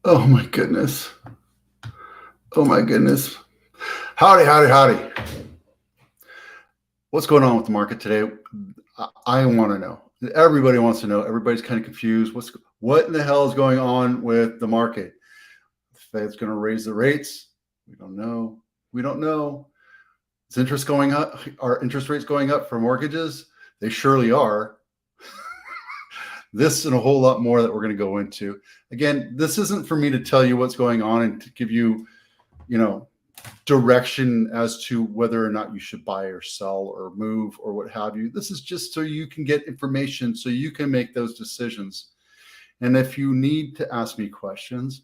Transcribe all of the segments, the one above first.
Oh my goodness. Oh my goodness. Howdy, howdy, howdy. What's going on with the market today? I want to know. Everybody wants to know. Everybody's kind of confused. What in the hell is going on with the market? The Fed's going to raise the rates. We don't know. We don't know. Is interest going up? Are interest rates going up for mortgages? They surely are. This and a whole lot more that we're going to go into. Again, this isn't for me to tell you what's going on and to give you, direction as to whether or not you should buy or sell or move or what have you. This is just so you can get information so you can make those decisions. And if you need to ask me questions,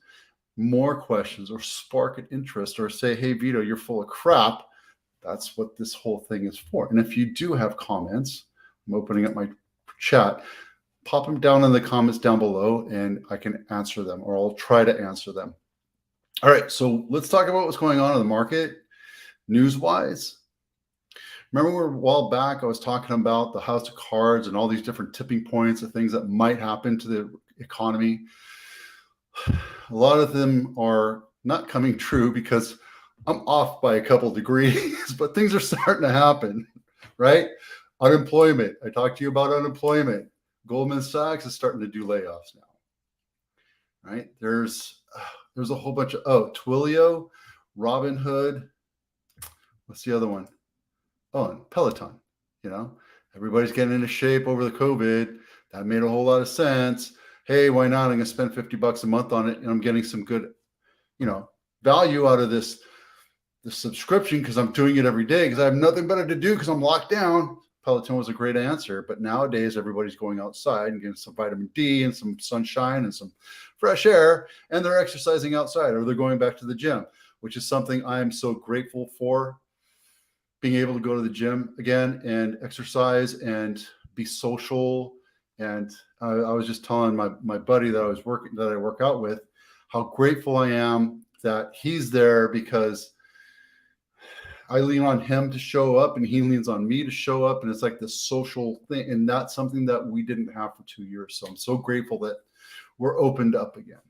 more questions, or spark an interest, or say, hey, Vito, you're full of crap, that's what this whole thing is for. And if you do have comments, I'm opening up my chat, pop them down in the comments down below and I can answer them, or I'll try to answer them. All right, so let's talk about what's going on in the market news-wise. Remember a while back I was talking about the house of cards and all these different tipping points of things that might happen to the economy. A lot of them are not coming true because I'm off by a couple degrees, but things are starting to happen, right? Unemployment. I talked to you about unemployment. Goldman Sachs is starting to do layoffs now, right? There's a whole bunch of, Twilio, Robinhood. What's the other one? Oh, and Peloton. Everybody's getting into shape over the COVID. That made a whole lot of sense. Hey, why not? I'm going to spend $50 a month on it, and I'm getting some good, value out of this subscription because I'm doing it every day because I have nothing better to do because I'm locked down. Peloton was a great answer, but nowadays everybody's going outside and getting some vitamin D and some sunshine and some fresh air, and they're exercising outside, or they're going back to the gym, which is something I am so grateful for, being able to go to the gym again and exercise and be social. And I was just telling my buddy that I work out with, how grateful I am that he's there, because I lean on him to show up and he leans on me to show up. And it's like this social thing. And that's something that we didn't have for 2 years. So I'm so grateful that we're opened up again.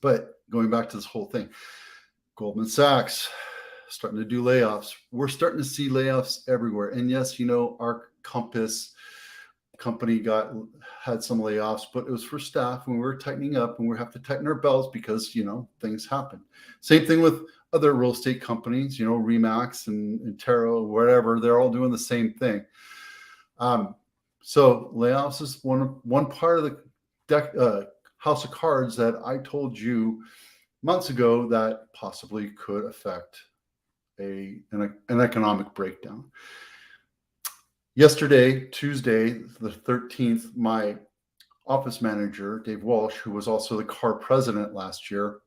But going back to this whole thing, Goldman Sachs starting to do layoffs. We're starting to see layoffs everywhere. And yes, our Compass company had some layoffs, but it was for staff when we were tightening up, and we have to tighten our belts because, things happen. Same thing with other real estate companies, Remax and Taro, whatever, they're all doing the same thing. So layoffs is one part of the house of cards that I told you months ago that possibly could affect an economic breakdown. Yesterday, Tuesday, the 13th, my office manager, Dave Walsh, who was also the car president last year,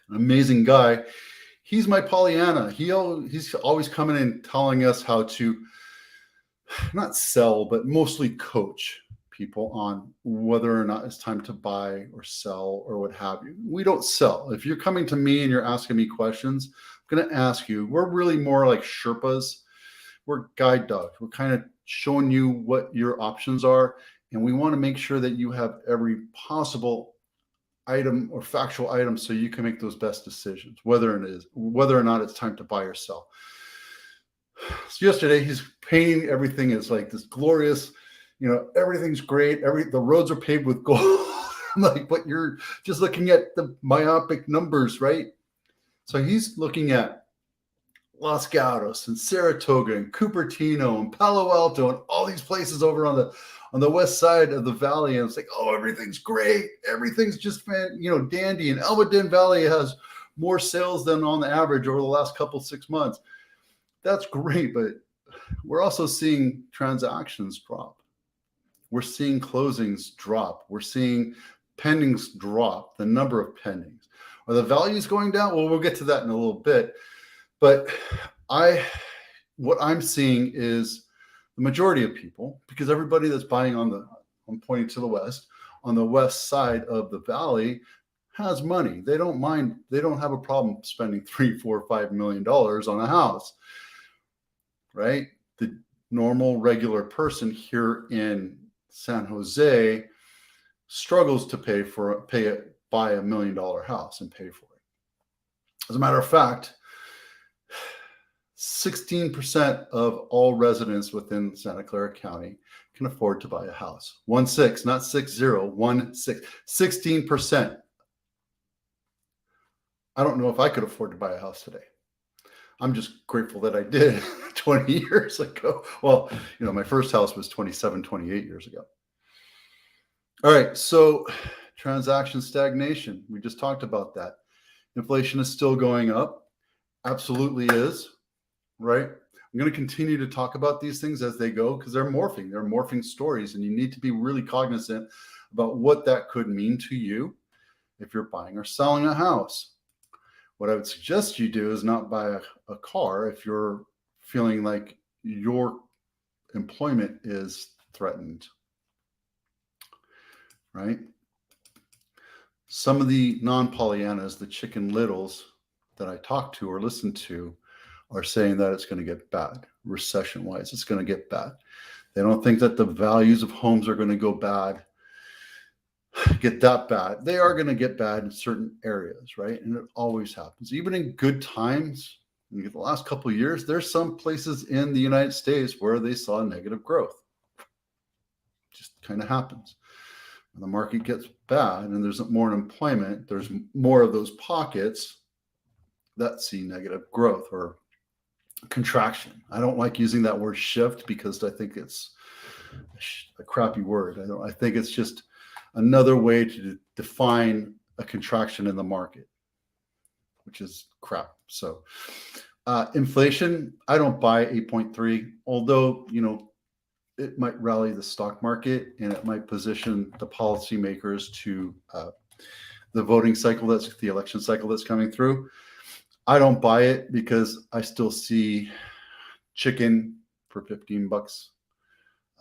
an amazing guy. He's my Pollyanna. He's always coming in telling us how to not sell, but mostly coach people on whether or not it's time to buy or sell or what have you. We don't sell. If you're coming to me and you're asking me questions, I'm going to ask you. We're really more like Sherpas. We're guide dogs. We're kind of showing you what your options are. And we want to make sure that you have every possible item or factual item so you can make those best decisions, whether or not it's time to buy or sell. So yesterday, he's painting everything as like this glorious, everything's great. The roads are paved with gold. I'm like, but you're just looking at the myopic numbers, right? So he's looking at Los Gatos and Saratoga and Cupertino and Palo Alto and all these places over on the west side of the valley. And it's like, oh, everything's great. Everything's just dandy. And Almaden Valley has more sales than on the average over the last 6 months. That's great, but we're also seeing transactions drop. We're seeing closings drop. We're seeing pendings drop, the number of pendings. Are the values going down? Well, we'll get to that in a little bit. But what I'm seeing is the majority of people, because everybody that's buying I'm pointing to the west, on the west side of the valley has money. They don't mind. They don't have a problem spending $3, $4, $5 million on a house, right? The normal, regular person here in San Jose struggles to pay buy $1 million house and pay for it. As a matter of fact, 16% of all residents within Santa Clara County can afford to buy a house. 1-6, not 60, 1-6, 16%. I don't know if I could afford to buy a house today. I'm just grateful that I did 20 years ago. Well, my first house was 27, 28 years ago. All right, so transaction stagnation. We just talked about that. Inflation is still going up. Absolutely is, right? I'm going to continue to talk about these things as they go because they're morphing. They're morphing stories, and you need to be really cognizant about what that could mean to you if you're buying or selling a house. What I would suggest you do is not buy a car if you're feeling like your employment is threatened, right? Some of the non-Pollyannas, the Chicken Littles that I talk to or listen to, are saying that it's going to get bad. Recession-wise, it's going to get bad. They don't think that the values of homes are going to get that bad. They are going to get bad in certain areas, right? And it always happens. Even in good times, in the last couple of years, there's some places in the United States where they saw negative growth. Just kind of happens. When the market gets bad and there's more unemployment, there's more of those pockets that see negative growth or contraction. I don't like using that word shift because I think it's a crappy word. I think it's just another way to define a contraction in the market, which is crap. So inflation, I don't buy 8.3, although, it might rally the stock market and it might position the policymakers to the voting cycle, that's the election cycle that's coming through. I don't buy it because I still see chicken for $15.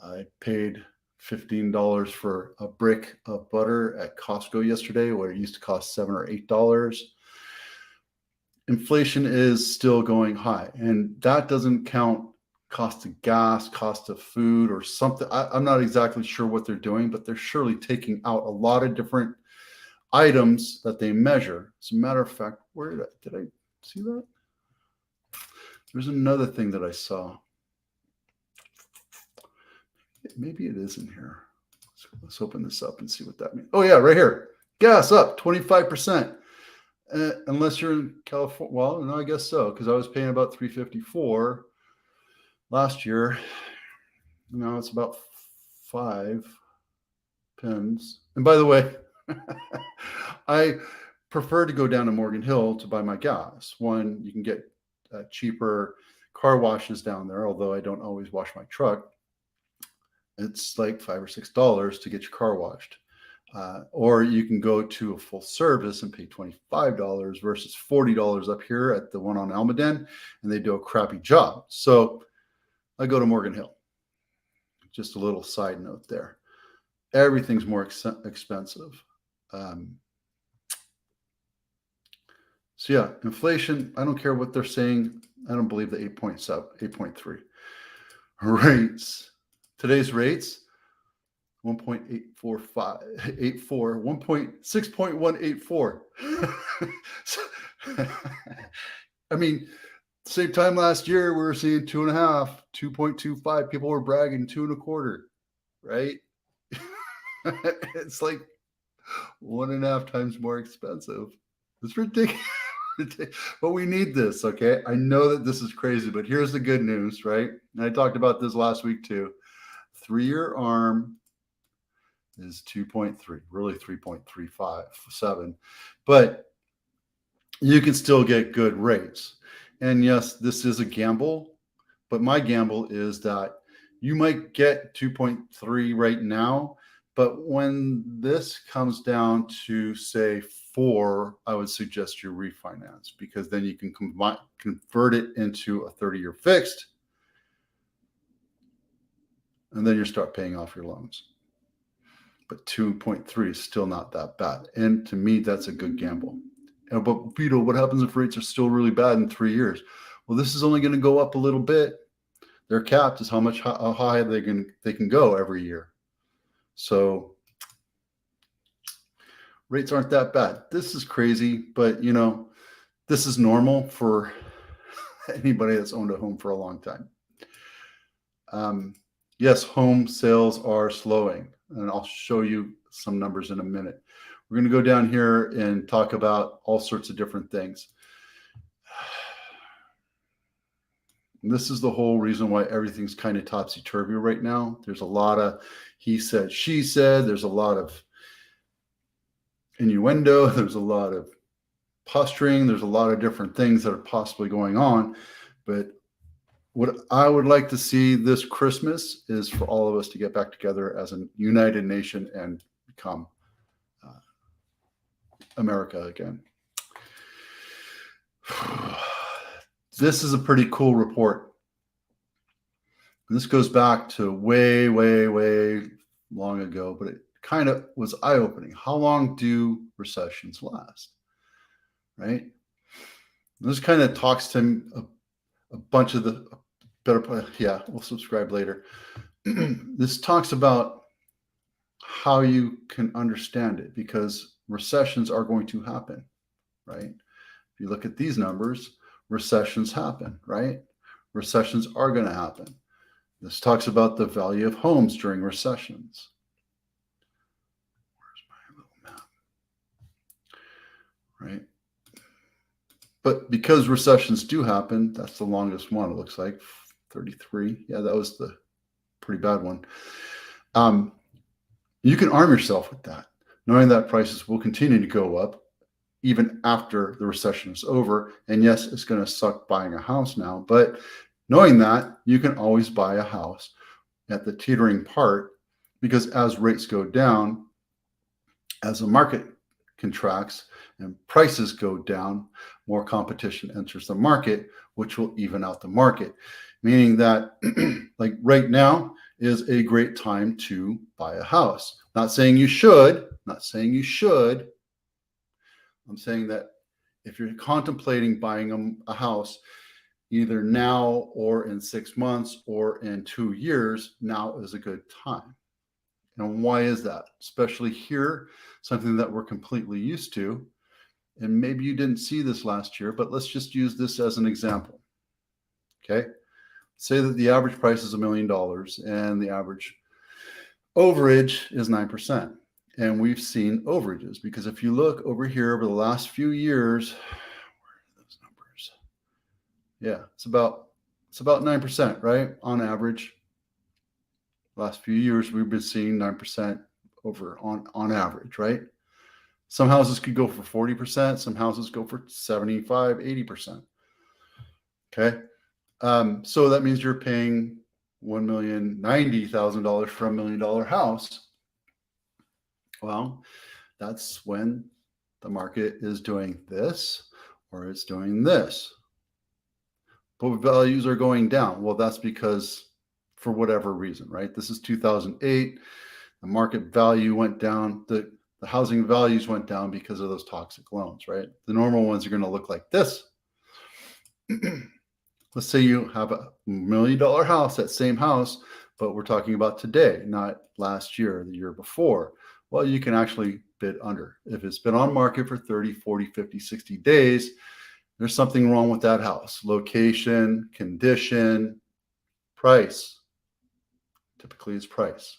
I paid $15 for a brick of butter at Costco yesterday, where it used to cost $7 or $8. Inflation is still going high, and that doesn't count cost of gas, cost of food, or something. I'm not exactly sure what they're doing, but they're surely taking out a lot of different items that they measure. As a matter of fact, where did I see that? There's another thing that I saw. Maybe it is in here. Let's open this up and see what that means. Oh yeah, right here. Gas up 25%. Unless you're in California. Well, no, I guess so, because I was paying about $3.54 last year. Now it's about 5 pence. And by the way, I prefer to go down to Morgan Hill to buy my gas. One, you can get cheaper car washes down there, although I don't always wash my truck. It's like $5 or $6 to get your car washed. Or you can go to a full service and pay $25 versus $40 up here at the one on Almaden, and they do a crappy job. So I go to Morgan Hill. Just a little side note there. Everything's more expensive. So yeah, inflation, I don't care what they're saying. I don't believe the 8.3. Rates. Today's rates, 6.184. I mean, same time last year, we were seeing 2.5, 2.25. People were bragging 2.25, right? It's like 1.5 times more expensive. It's ridiculous. But we need this, okay? I know that this is crazy, but here's the good news, right? And I talked about this last week too. 3-year ARM is 2.3, really 3.357, but you can still get good rates. And yes, this is a gamble, but my gamble is that you might get 2.3 right now, but when this comes down to say 4, I would suggest you refinance, because then you can convert it into a 30-year fixed, and then you start paying off your loans. But 2.3 is still not that bad. And to me, that's a good gamble. But Vito, what happens if rates are still really bad in 3 years? Well, this is only going to go up a little bit. Their capped is how high they can go every year. So Rates aren't that bad. This is crazy, but this is normal for anybody that's owned a home for a long time. Yes, home sales are slowing, and I'll show you some numbers in a minute. We're going to go down here and talk about all sorts of different things. And this is the whole reason why everything's kind of topsy-turvy right now. There's a lot of he said, she said. There's a lot of innuendo. There's a lot of posturing. There's a lot of different things that are possibly going on. But what I would like to see this Christmas is for all of us to get back together as a united nation and become America again. This is a pretty cool report. This goes back to way, way, way long ago, but it kind of was eye-opening. How long do recessions last? Right? This kind of talks to a bunch of the better, yeah, we'll subscribe later. This talks about how you can understand it, because recessions are going to happen, right? If you look at these numbers, recessions happen, right? Recessions are going to happen. This talks about the value of homes during recessions. Where's my little map? Right? But because recessions do happen, that's the longest one, it looks like, 33. Yeah, that was the pretty bad one. You can arm yourself with that, knowing that prices will continue to go up even after the recession is over. And yes, it's going to suck buying a house now, but knowing that, you can always buy a house at the teetering part, because as rates go down, as the market contracts and prices go down, more competition enters the market, which will even out the market. Meaning that like right now is a great time to buy a house. Not saying you should, I'm saying that if you're contemplating buying a house, either now or in 6 months or in 2 years, now is a good time. And why is that? Especially here, something that we're completely used to. And maybe you didn't see this last year, but let's just use this as an example. Okay. Say that the average price is $1 million and the average overage is 9%. And we've seen overages, because if you look over here over the last few years, where are those numbers? Yeah, it's about 9%, right? On average. Last few years, we've been seeing 9% over on average, right? Some houses could go for 40%. Some houses go for 75, 80%. Okay. So that means you're paying $1,090,000 for $1 million house. Well, that's when the market is doing this or it's doing this. But values are going down. Well, that's because for whatever reason, right? This is 2008. The market value went down. The housing values went down because of those toxic loans, right? The normal ones are going to look like this. Let's say you have a $1 million house, that same house, but we're talking about today, not last year or the year before. Well, you can actually bid under. If it's been on market for 30, 40, 50, 60 days, there's something wrong with that house. Location, condition, price. Typically it's price.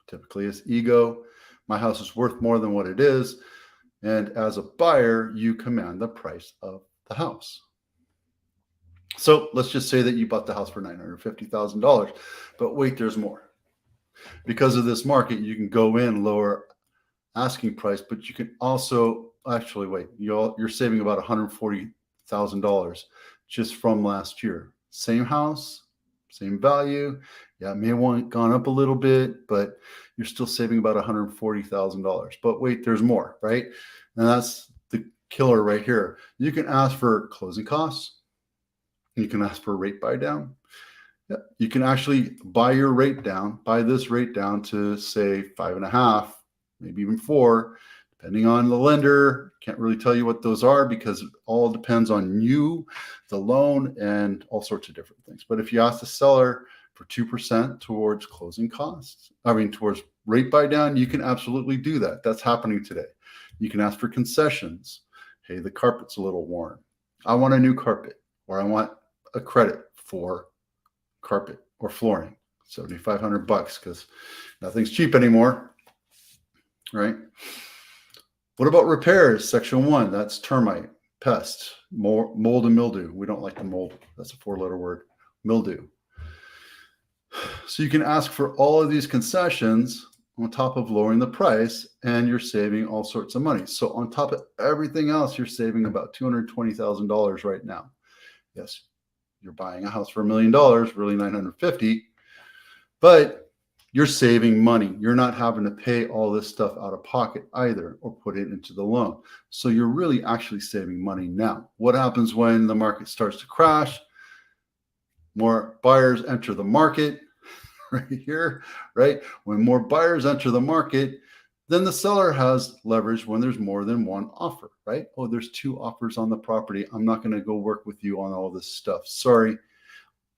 Typically it's ego. My house is worth more than what it is. And as a buyer, you command the price of the house. So let's just say that you bought the house for $950,000, but wait, there's more. Because of this market, you can go in lower asking price, but you can also actually wait. You're saving about $140,000 just from last year. Same house, same value. Yeah, it may have gone up a little bit, but you're still saving about $140,000. But wait, there's more, right? And that's the killer right here. You can ask for closing costs. You can ask for a rate buy down. Yeah, you can actually buy your rate down, buy this rate down to say 5.5, maybe even 4, depending on the lender. Can't really tell you what those are because it all depends on you, the loan, and all sorts of different things. But if you ask the seller for 2% towards closing costs. Towards rate buy down, you can absolutely do that. That's happening today. You can ask for concessions. Hey, the carpet's a little worn. I want a new carpet, or I want a credit for carpet or flooring, $7,500 because nothing's cheap anymore, right? What about repairs? Section 1, that's termite, pest, mold and mildew. We don't like the mold. That's a 4-letter word, mildew. So you can ask for all of these concessions on top of lowering the price, and you're saving all sorts of money. So on top of everything else, you're saving about $220,000 right now. Yes, you're buying a house for $1 million, really $950,000, but you're saving money. You're not having to pay all this stuff out of pocket either, or put it into the loan. So you're really actually saving money now. What happens when the market starts to crash? More buyers enter the market right here, right? When more buyers enter the market, then the seller has leverage when there's more than one offer, right? Oh, there's 2 offers on the property. I'm not going to go work with you on all this stuff. Sorry.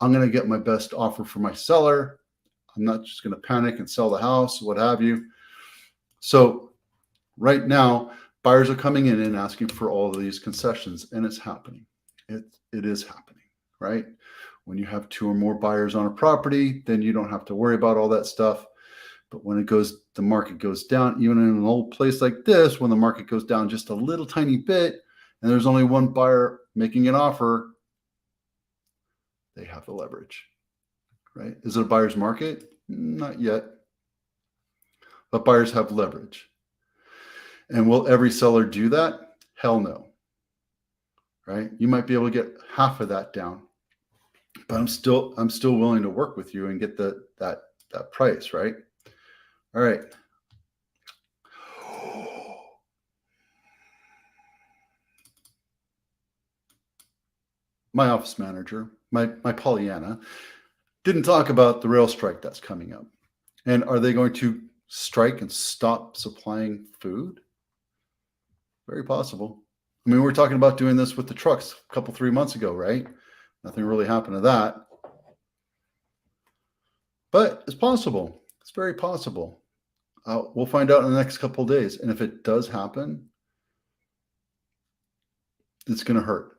I'm going to get my best offer for my seller. I'm not just going to panic and sell the house, what have you. So right now, buyers are coming in and asking for all of these concessions, and it's happening. It is happening, right? When you have 2 or more buyers on a property, then you don't have to worry about all that stuff. But when the market goes down, even in an old place like this, when the market goes down just a little tiny bit, and there's only one buyer making an offer, they have the leverage, right? Is it a buyer's market? Not yet. But buyers have leverage. And will every seller do that? Hell no, right? You might be able to get half of that down, but I'm still willing to work with you and get that price, right? All right. My office manager, my Pollyanna, didn't talk about the rail strike that's coming up. And are they going to strike and stop supplying food? Very possible. I mean, we were talking about doing this with the trucks a couple, 3 months ago, right? Nothing really happened to that. But it's possible. It's very possible. We'll find out in the next couple of days. And if it does happen, it's going to hurt.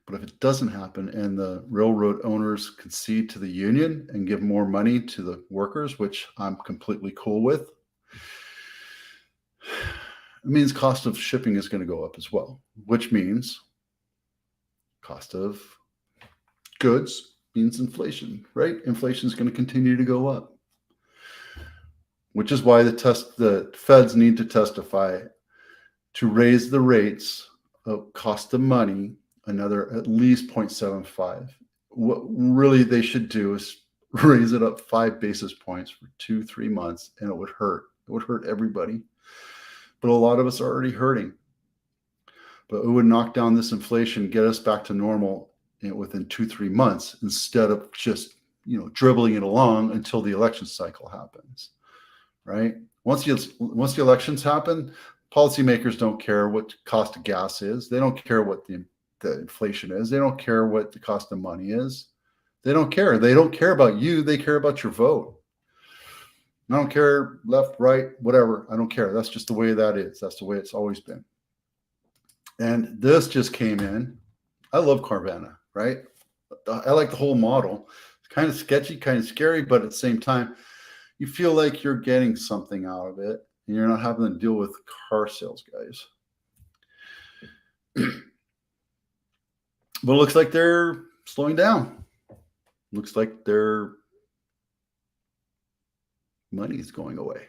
But if it doesn't happen and the railroad owners concede to the union and give more money to the workers, which I'm completely cool with, it means cost of shipping is going to go up as well, which means cost of goods means inflation, right? Inflation is going to continue to go up, which is why the feds need to testify to raise the rates of cost of money another at least 0.75. What really they should do is raise it up 5 basis points for 2-3 months, and it would hurt. It would hurt everybody. But a lot of us are already hurting. But it would knock down this inflation, get us back to normal within 2-3 months, instead of just dribbling it along until the election cycle happens, right? Once the elections happen, policymakers don't care what the cost of gas is. They don't care what the inflation is. They don't care what the cost of money is. They don't care. They don't care about you. They care about your vote. I don't care left, right, whatever. I don't care. That's just the way that is. That's the way it's always been. And this just came in. I love Carvana, right? I like the whole model. It's kind of sketchy, kind of scary, but at the same time, you feel like you're getting something out of it, and you're not having to deal with car sales guys. But it looks like they're slowing down. Looks like their money is going away.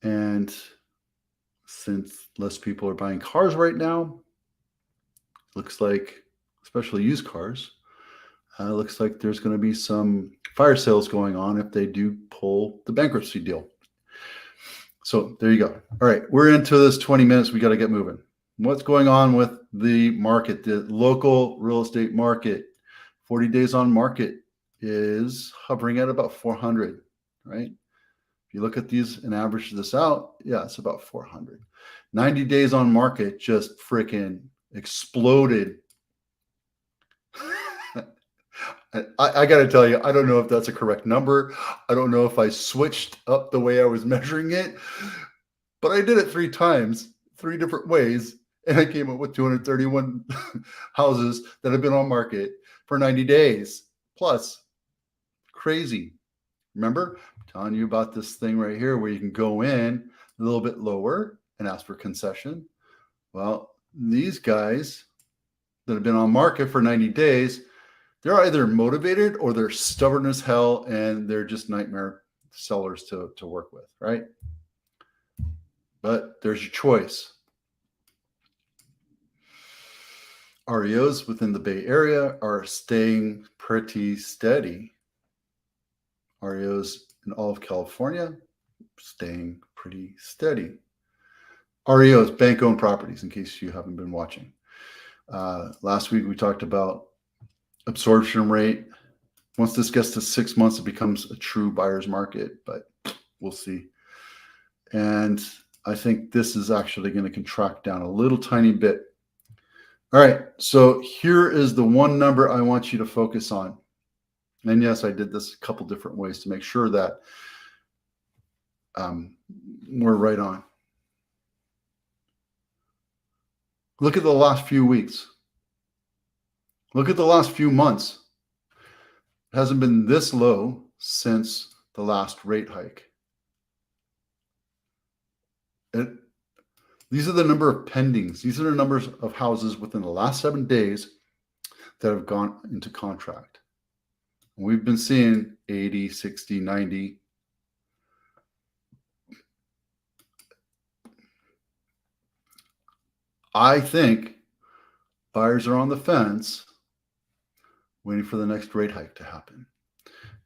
And since less people are buying cars right now, looks like, especially used cars, looks like there's going to be some fire sales going on if they do pull the bankruptcy deal. So there you go. All right, we're into this 20 minutes. We got to get moving. What's going on with the market, the local real estate market? 40 days on market is hovering at about 400, right? If you look at these and average this out, yeah, it's about 400. 90 days on market just freaking exploded. I got to tell you, I don't know if that's a correct number. I don't know if I switched up the way I was measuring it, but I did it 3 times, 3 different ways, and I came up with 231 houses that have been on market for 90 days plus. Crazy. Remember, I'm telling you about this thing right here where you can go in a little bit lower and ask for concession. Well, these guys that have been on market for 90 days, they're either motivated or they're stubborn as hell and they're just nightmare sellers to work with, right? But there's your choice. REOs within the Bay Area are staying pretty steady. REOs in all of California staying pretty steady. REOs, bank-owned properties, in case you haven't been watching. Last week we talked about absorption rate. Once this gets to 6 months, it becomes a true buyer's market, but we'll see. And I think this is actually going to contract down a little tiny bit. All right, so here is the one number I want you to focus on. And yes, I did this a couple different ways to make sure that we're right on. Look at the last few weeks. Look at the last few months. It hasn't been this low since the last rate hike. These are the number of pendings. These are the numbers of houses within the last 7 days that have gone into contract. We've been seeing 80, 60, 90. I think buyers are on the fence waiting for the next rate hike to happen.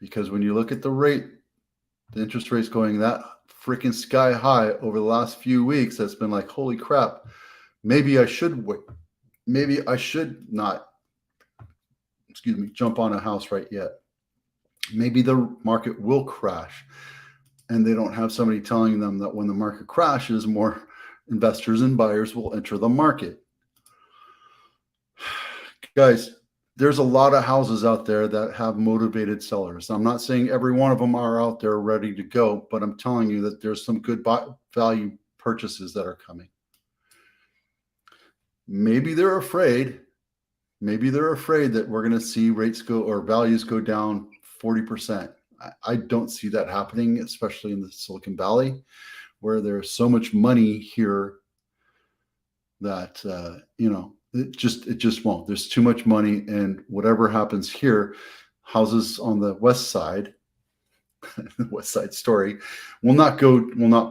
Because when you look at the rate, the interest rate's going that freaking sky high over the last few weeks, that's been like, holy crap, maybe I should wait. Maybe I should not, jump on a house right yet. Maybe the market will crash. And they don't have somebody telling them that when the market crashes, more investors and buyers will enter the market. Guys, there's a lot of houses out there that have motivated sellers. I'm not saying every one of them are out there ready to go, but I'm telling you that there's some good value purchases that are coming. Maybe they're afraid. Maybe they're afraid that we're going to see rates go or values go down 40%. I don't see that happening, especially in the Silicon Valley, where there's so much money here that, it just won't. There's too much money, and whatever happens here, houses on the west side, the West Side Story, will not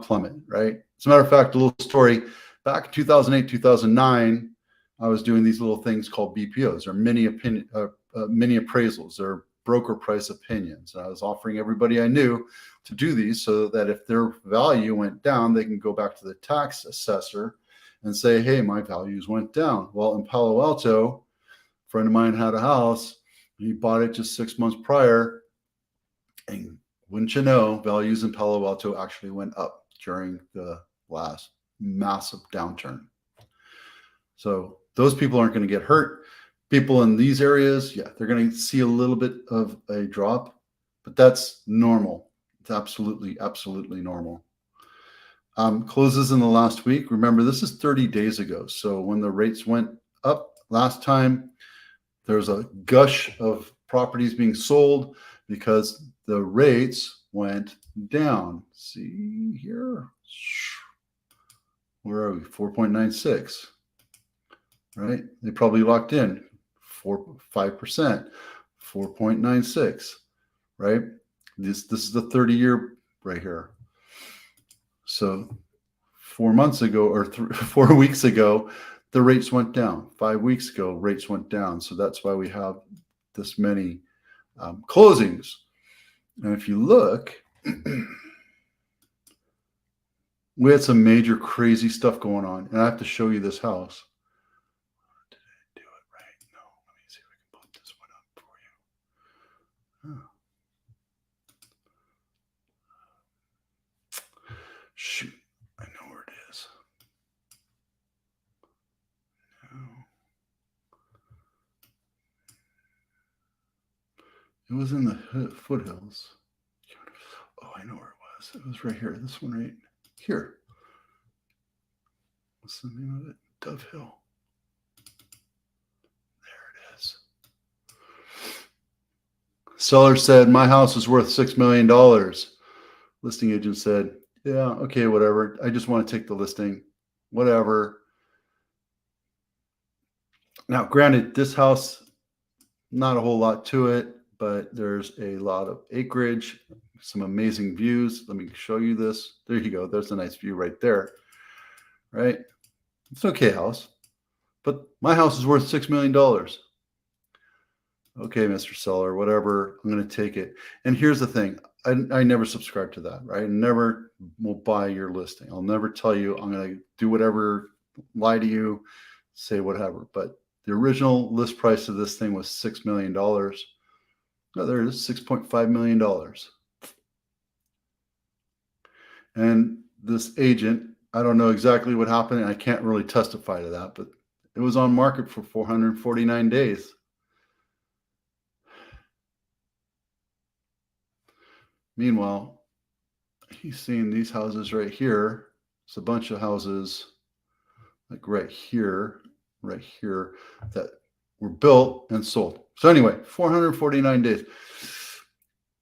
plummet, right? As a matter of fact, a little story, back in 2008, 2009, I was doing these little things called BPOs, or mini appraisals, or broker price opinions. And I was offering everybody I knew to do these so that if their value went down, they can go back to the tax assessor and say, hey, my values went down. Well, in Palo Alto, a friend of mine had a house. He bought it just 6 months prior. And wouldn't you know, values in Palo Alto actually went up during the last massive downturn. So those people aren't going to get hurt. People in these areas, yeah, they're going to see a little bit of a drop, but that's normal. It's absolutely, absolutely normal. Closes in the last week. Remember, this is 30 days ago. So when the rates went up last time, there's a gush of properties being sold because the rates went down. See here. Where are we? 4.96. Right? They probably locked in 5%, 4.96. Right? This is the 30-year right here. So 4 months ago or 4 weeks ago, the rates went down. 5 weeks ago, rates went down. So that's why we have this many closings. And if you look, we had some major crazy stuff going on. And I have to show you this house. Did I do it right? No. Let me see if I can put this one up for you. Oh. Shoot. I know where it is. No. was in the foothills. Oh, I know where it was. It was right here. This one right here. What's the name of it? Dove Hill. There it is. Seller said, my house is worth $6 million. Listing agent said, yeah, okay, whatever. I just want to take the listing. Whatever. Now, granted, this house, not a whole lot to it, but there's a lot of acreage, some amazing views. Let me show you this. There you go. There's a nice view right there, right? It's an okay house, but my house is worth $6 million. Okay, Mr. Seller, whatever, I'm going to take it. And here's the thing. I never subscribe to that, right? I never will buy your listing. I'll never tell you I'm going to do whatever, lie to you, say whatever. But the original list price of this thing was $6 million. No, there it is, $6.5 million. And this agent, I don't know exactly what happened, and I can't really testify to that, but it was on market for 449 days. Meanwhile, he's seeing these houses right here. It's a bunch of houses like right here, that were built and sold. So anyway, 449 days.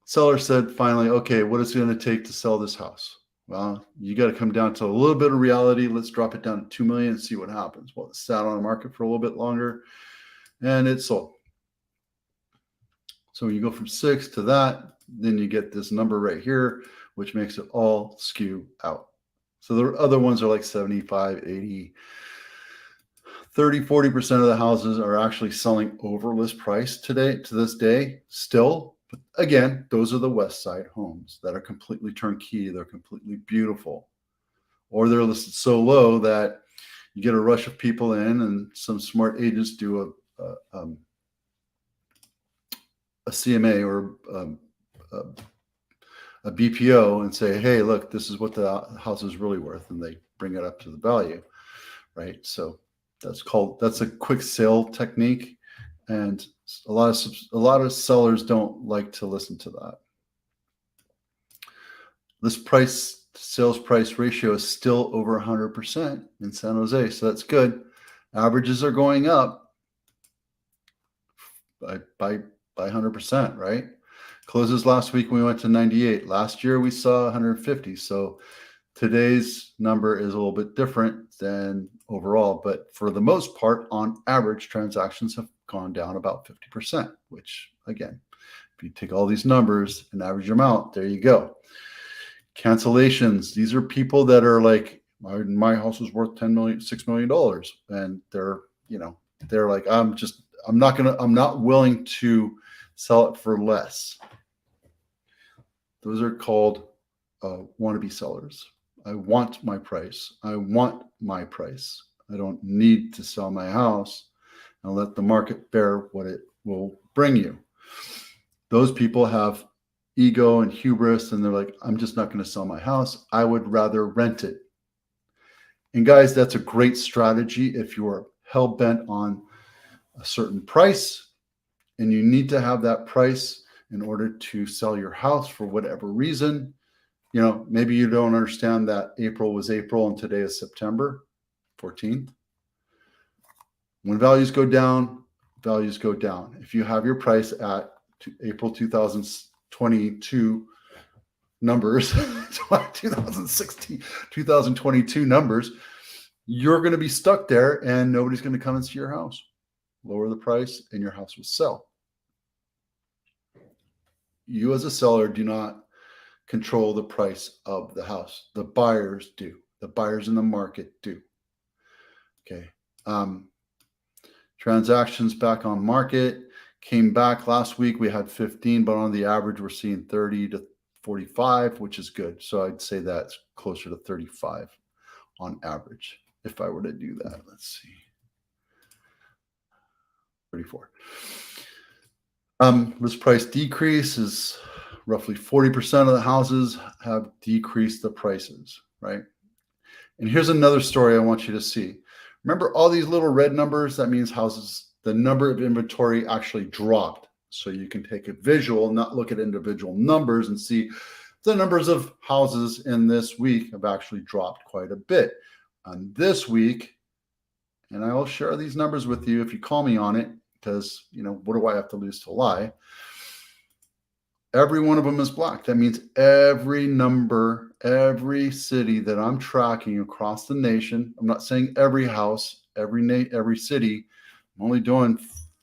Seller said finally, okay, what is it going to take to sell this house? Well, you got to come down to a little bit of reality. Let's drop it down to 2 million and see what happens. Well, it sat on the market for a little bit longer and it sold. So when you go from 6 to that, then you get this number right here, which makes it all skew out. So the other ones are like 75, 80, 30, 40% of the houses are actually selling over list price today, to this day, still. But again, those are the West Side homes that are completely turnkey. They're completely beautiful. Or they're listed so low that you get a rush of people in and some smart agents do a CMA or a BPO and say, hey, look, this is what the house is really worth. And they bring it up to the value, right? So that's a quick sale technique. And a lot of sellers don't like to listen to that. This price sales price ratio is still over 100% in San Jose. So that's good. Averages are going up by 100%, right? Closes last week, we went to 98. Last year, we saw 150. So today's number is a little bit different than overall. But for the most part, on average, transactions have gone down about 50%, which, again, if you take all these numbers and average them out, there you go. Cancellations. These are people that are like, my house was worth $6 million. And they're like, I'm not willing to sell it for less. Those are called wannabe sellers. I want my price. I want my price. I don't need to sell my house and let the market bear what it will bring you. Those people have ego and hubris, and they're like, I'm just not going to sell my house. I would rather rent it. And guys, that's a great strategy if you're hell-bent on a certain price and you need to have that price in order to sell your house for whatever reason. Maybe you don't understand that April was April and today is September 14th. When values go down, values go down. If you have your price at April 2022 numbers, 2016, 2022 numbers, you're going to be stuck there and nobody's going to come and see your house. Lower the price and your house will sell. You as a seller do not control the price of the house. The buyers do. The buyers in the market do. Okay. Transactions back on market came back last week. We had 15, but on the average, we're seeing 30 to 45, which is good. So I'd say that's closer to 35 on average. If I were to do that, let's see. 34. List price decrease is roughly 40% of the houses have decreased the prices, right? And here's another story I want you to see. Remember all these little red numbers? That means houses, the number of inventory actually dropped. So you can take a visual, not look at individual numbers, and see the numbers of houses in this week have actually dropped quite a bit. On this week, and I will share these numbers with you if you call me on it, because, what do I have to lose to lie? Every one of them is black. That means every number, every city that I'm tracking across the nation. I'm not saying every house, every city. I'm only doing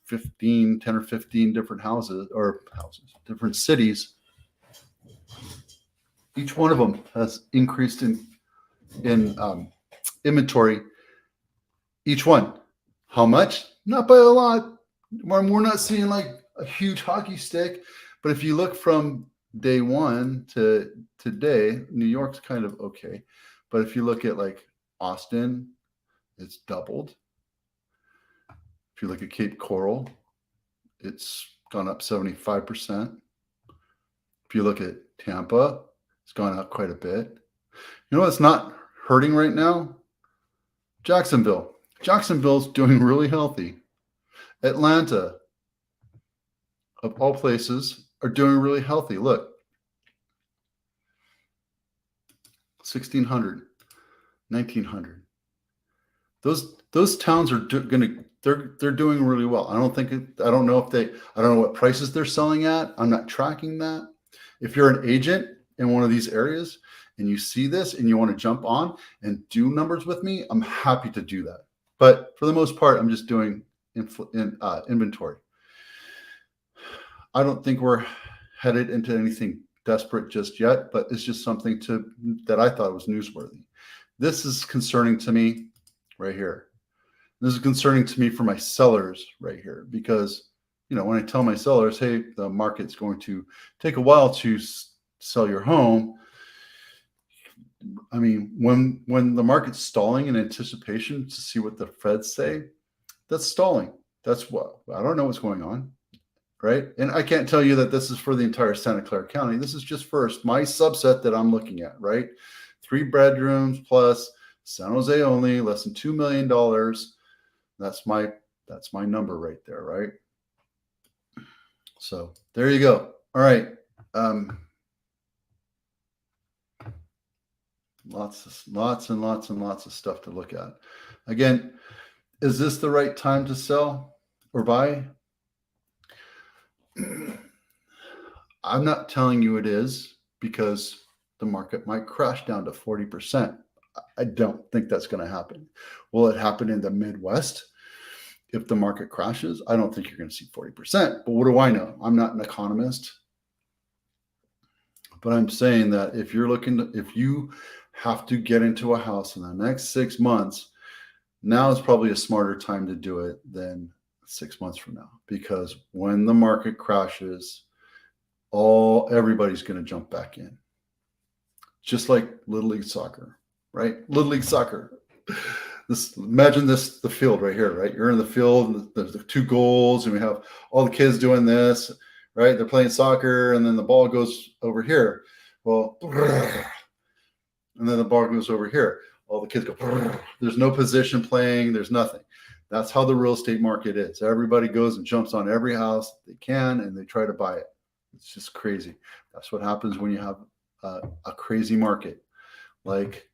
10 or 15 different different cities. Each one of them has increased in inventory. Each one. How much? Not by a lot. We're not seeing like a huge hockey stick. But if you look from day one to today, New York's kind of okay. But if you look at like Austin, it's doubled. If you look at Cape Coral, it's gone up 75%. If you look at Tampa, it's gone up quite a bit. You know what's not hurting right now? Jacksonville. Jacksonville's doing really healthy. Atlanta, of all places, are doing really healthy. Look, 1,600, 1,900. Those towns are they're doing really well. I don't know what prices they're selling at. I'm not tracking that. If you're an agent in one of these areas and you see this and you want to jump on and do numbers with me, I'm happy to do that. But for the most part, I'm just doing inventory. I don't think we're headed into anything desperate just yet, but it's just something that I thought was newsworthy. This is concerning to me right here. This is concerning to me for my sellers right here, because, when I tell my sellers, hey, the market's going to take a while to sell your home. I mean, when the market's stalling in anticipation to see what the Feds say, that's stalling. That's what, I don't know what's going on. Right. And I can't tell you that this is for the entire Santa Clara County. This is just first my subset that I'm looking at, right? 3 bedrooms plus San Jose only, less than $2 million. That's my number right there, right? So there you go. All right. Lots and lots of stuff to look at. Again, is this the right time to sell or buy? I'm not telling you it is, because the market might crash down to 40%. I don't think that's going to happen. Will it happen in the Midwest? If the market crashes, I don't think you're going to see 40%. But what do I know? I'm not an economist. But I'm saying that if you have to get into a house in the next 6 months, now is probably a smarter time to do it than 6 months from now, because when the market crashes, everybody's going to jump back in. Just like Little League soccer, right? Little League soccer. Imagine the field right here, right? You're in the field, and there's the 2 goals, and we have all the kids doing this, right? They're playing soccer, and then the ball goes over here. Well, and then the ball goes over here. All the kids go, there's no position playing, there's nothing. That's how the real estate market is. Everybody goes and jumps on every house they can, and they try to buy it. It's just crazy. That's what happens when you have a crazy market like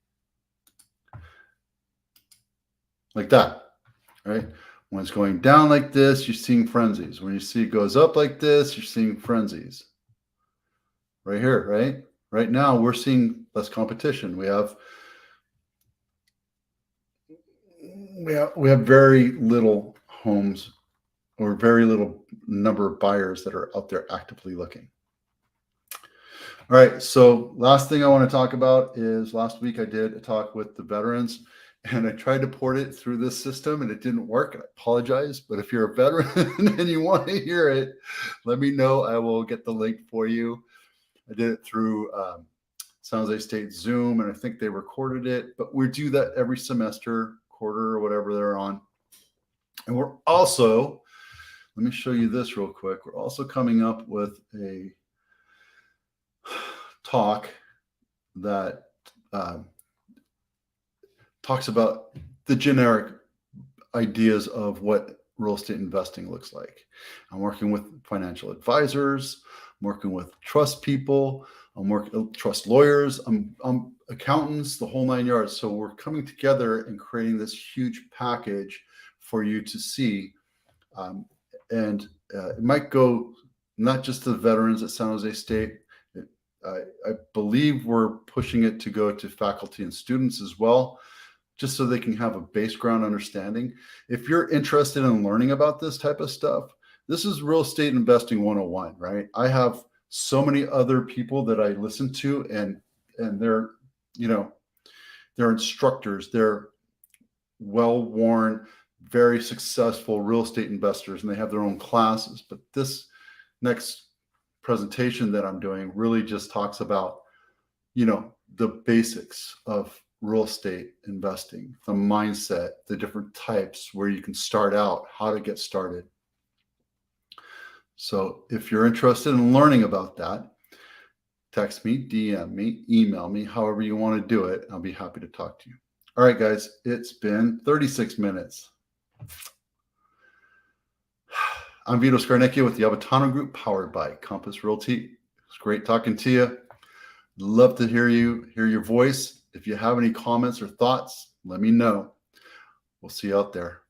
that, right? When it's going down like this, you're seeing frenzies. When you see it goes up like this, you're seeing frenzies. Right here, right? Right now, we're seeing less competition. We have very little homes, or very little number of buyers that are out there actively looking. All right. So last thing I want to talk about is, last week I did a talk with the veterans, and I tried to port it through this system and it didn't work. And I apologize, but if you're a veteran and you want to hear it, let me know. I will get the link for you. I did it through San Jose State Zoom, and I think they recorded it, but we do that every semester, quarter, or whatever they're on. And we're also, let me show you this real quick. We're also coming up with a talk that talks about the generic ideas of what real estate investing looks like. I'm working with financial advisors, I'm working with trust people, I'm working trust lawyers, I'm accountants, the whole 9 yards. So we're coming together and creating this huge package for you to see. And it might go not just to the veterans at San Jose State. I believe we're pushing it to go to faculty and students as well, just so they can have a base ground understanding. If you're interested in learning about this type of stuff, this is real estate investing 101, right? I have so many other people that I listen to, and they're, they're instructors, they're well-worn, very successful real estate investors, and they have their own classes. But this next presentation that I'm doing really just talks about, the basics of real estate investing, the mindset, the different types, where you can start out, how to get started. So if you're interested in learning about that, text me, DM me, email me, however you want to do it. I'll be happy to talk to you. All right, guys, it's been 36 minutes. I'm Vito Scarnecchia with the Avatano Group, powered by Compass Realty. It's great talking to you. Love to hear your voice. If you have any comments or thoughts, let me know. We'll see you out there.